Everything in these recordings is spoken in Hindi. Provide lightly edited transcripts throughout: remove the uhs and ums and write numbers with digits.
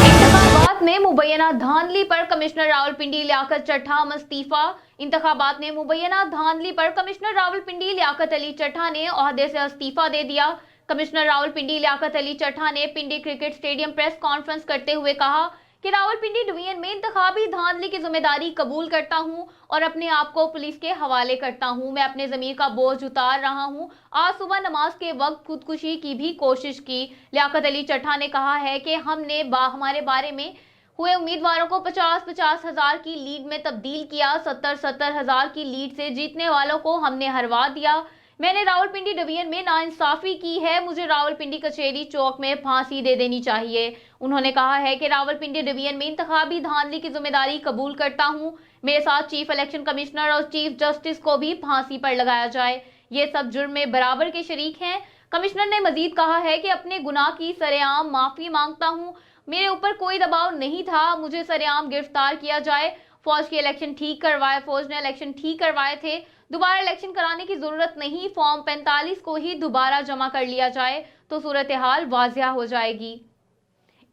इंतखाबात में मुबैना धांधली पर कमिश्नर रावलपिंडी लियाकत चट्ठा इस्तीफा। इंतखाबात में मुबैना धांधली पर कमिश्नर रावलपिंडी लियाकत अली चट्ठा ने ओहदे से इस्तीफा दे दिया। कमिश्नर रावलपिंडी लियाकत अली चट्ठा ने पिंडी क्रिकेट स्टेडियम प्रेस कॉन्फ्रेंस करते हुए कहा कि रावलपिंडी डिवीजन में इंतखाबी धांधली की जिम्मेदारी कबूल करता हूं और अपने आप को पुलिस के हवाले करता हूं। मैं अपने ज़मीर का बोझ उतार रहा हूं। आज सुबह नमाज के वक्त खुदकुशी की भी कोशिश की। लियाकत अली चट्ठा ने कहा है कि हमने हमारे बारे में हुए उम्मीदवारों को 50-50 हज़ार की लीड में तब्दील किया। 70-70 हज़ार की लीड से जीतने वालों को हमने हरवा दिया। मैंने रावलपिंडी डिवीजन में नाइंसाफी की है। मुझे रावलपिंडी कचेरी चौक में फांसी दे देनी चाहिए। उन्होंने कहा है कि रावलपिंडी डिवीजन में इंतखाबी धांधली की जिम्मेदारी कबूल करता हूं। मेरे साथ चीफ इलेक्शन कमिश्नर और चीफ जस्टिस को भी फांसी पर लगाया जाए। ये सब जुर्म में बराबर के शरीक हैं। कमिश्नर ने मजीद कहा है कि अपने गुनाह की सरेआम माफी मांगता हूं। मेरे ऊपर कोई दबाव नहीं था। मुझे सरेआम गिरफ्तार किया जाए। फौज के इलेक्शन ठीक करवाए। फौज ने इलेक्शन ठीक करवाए थे। दोबारा इलेक्शन कराने की जरूरत नहीं। फॉर्म 45 को ही दोबारा जमा कर लिया जाए तो सूरत हाल वाजिया हो जाएगी।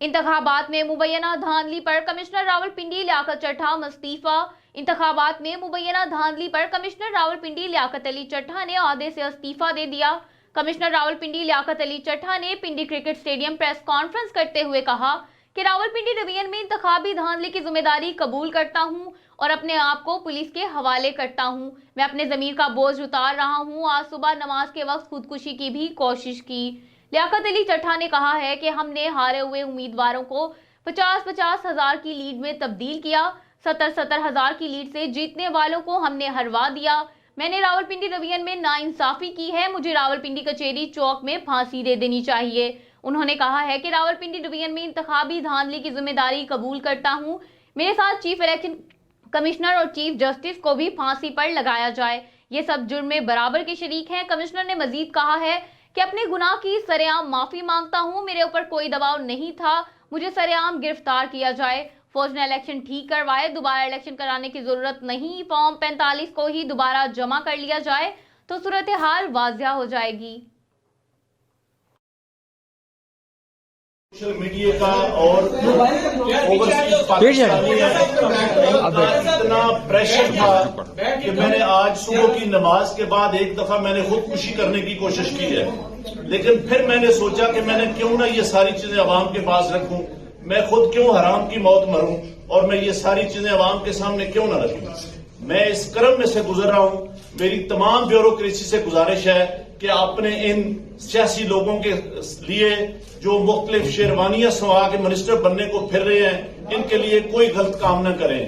इंतखाबात में मुबैना धांधली पर कमिश्नर रावलपिंडी लियाकत चट्ठा इस्तीफा। इंतखाबात में मुबैना धांधली पर कमिश्नर रावलपिंडी लियाकत अली चट्ठा ने ओहदे से इस्तीफा दे दिया। कमिश्नर रावलपिंडी लियाकत अली चट्ठा ने पिंडी क्रिकेट स्टेडियम प्रेस कॉन्फ्रेंस करते हुए कहा कि रावलपिंडी डिवीजन में इंतखाबी धांधली की जिम्मेदारी कबूल करता हूं और अपने आप को पुलिस के हवाले करता हूं। मैं अपने ज़मीर का बोझ उतार रहा हूं। आज सुबह नमाज के वक्त खुदकुशी की भी कोशिश की। लियाकत अली चट्ठा ने कहा है कि हमने हारे हुए उम्मीदवारों को 50-50 हज़ार की लीड में तब्दील किया। 70-70 हज़ार की लीड से जीतने वालों को हमने हरवा दिया। मैंने रावलपिंडी डिवीजन में नाइंसाफी की है। मुझे रावलपिंडी कचेरी चौक में फांसी दे देनी चाहिए। उन्होंने कहा है कि रावलपिंडी डिवीजन में इंतखाबी धांधली की जिम्मेदारी कबूल करता हूं। मेरे साथ चीफ इलेक्शन कमिश्नर और चीफ जस्टिस को भी फांसी पर लगाया जाए। ये सब जुर्म में बराबर के शरीक हैं। कमिश्नर ने मजीद कहा है कि अपने गुनाह की सरेआम माफी मांगता हूं। मेरे ऊपर कोई दबाव नहीं था। मुझे सरेआम गिरफ्तार किया जाए। फौज ने इलेक्शन ठीक करवाए। दोबारा इलेक्शन कराने की जरूरत नहीं। फॉर्म 45 को ही दोबारा जमा कर लिया जाए तो सूरत हाल वाजिया हो जाएगी। सोशल मीडिया का और ओवरसीज पाकिस्तानी इतना प्रेशर था कि मैंने आज सुबह की नमाज के बाद एक दफा मैंने खुदकुशी करने की कोशिश की है, लेकिन फिर मैंने सोचा कि मैंने क्यों ना ये सारी चीजें अवाम के पास रखूं। मैं खुद क्यों हराम की मौत मरूं और मैं ये सारी चीजें अवाम के सामने क्यों ना रखूं। मैं इस क्रम में से गुजर रहा हूं। मेरी तमाम ब्यूरोक्रेसी से गुजारिश है कि आपने इन सियासी लोगों के लिए जो मुख्तलिफ शेरवानियां सवा के मिनिस्टर बनने को फिर रहे हैं, इनके लिए कोई गलत काम न करें।